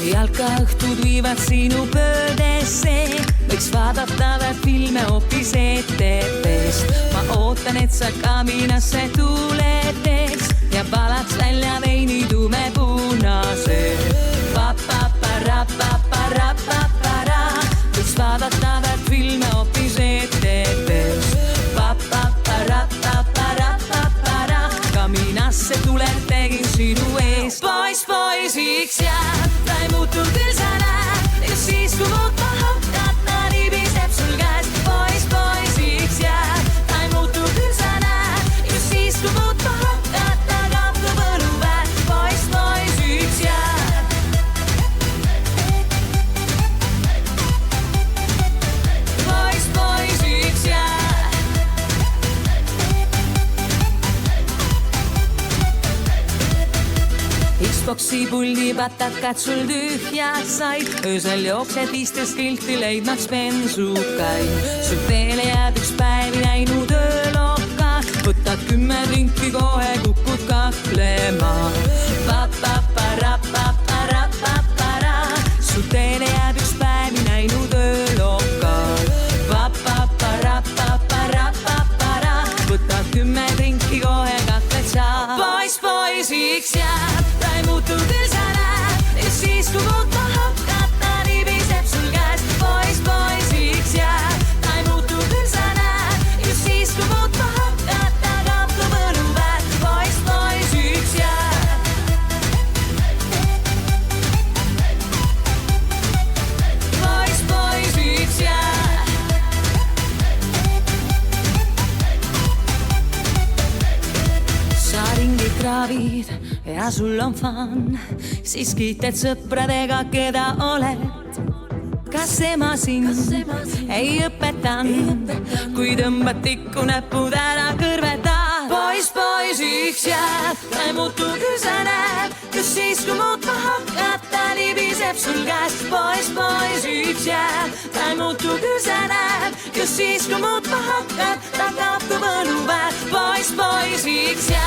jalkaõhtud viivad sinu pöördesse, võiks vaadata veel filme hoopis ETV-st. ma ootan, et sa kaminasse tuleteks ja valaks välja veini tume punase. Pa-pa-pa-ra-pa-pa-ra-pa-pa-ra, võiks vaadata veel filme hoopis ETV-st. Pa-pa-pa-ra-pa-pa-ra-pa-pa-ra, kaminasse tulet tegin sinu eest. Poisiks jääb, ta ei muutu küll sa näed, ja siis kui muutma hakkad, ta libiseb sul käest. Poisiks jääb, ta ei muutu küll sa näed, ja siis kui muutma hakkad, ta kaotab õlu väär. Poisiks jääb. Poisiks jääb. Xboxi puldi patakad sul tühjad said, öösel jooksed istes kilti leidmaks bensukaid. Su teele jääb üks päev näinud öölokka, võtad 10 drinki, kohe kukud kaklema. Pa-pa-pa-ra-pa-pa-ra-pa-pa-ra, su teele jääb üks päev näinud öölokka. Pa-pa-pa-ra-pa-pa-ra-pa-pa-ra, võtad 10 drinki, kohe kakled sa. Poisiks jääb, ta ei muutu küll sa näed, ja siis kui muutma hakkad, ta libiseb sul käest. Poisiks jääb, ta ei muutu küll sa näed, ja siis kui muutma hakkad, ta kaotab õlu väär. Poisiks jääb. Poisiks jääb. Sa ringi kraavid ja sul on fun, siis kiited sõpradega, keda oled. Kas ema sind ei õpetanud, kui tõmbad tikku näpud ära kõrvetad? Poisiks jääb, ta ei muutu küll sa näed, just siis kui muutma hakkad, ta libiseb sul käest. Poisiks jääb, ta ei muutu küll sa näed, just siis kui muutma hakkad, ta kaotab õlu väär. Poisiks jääb.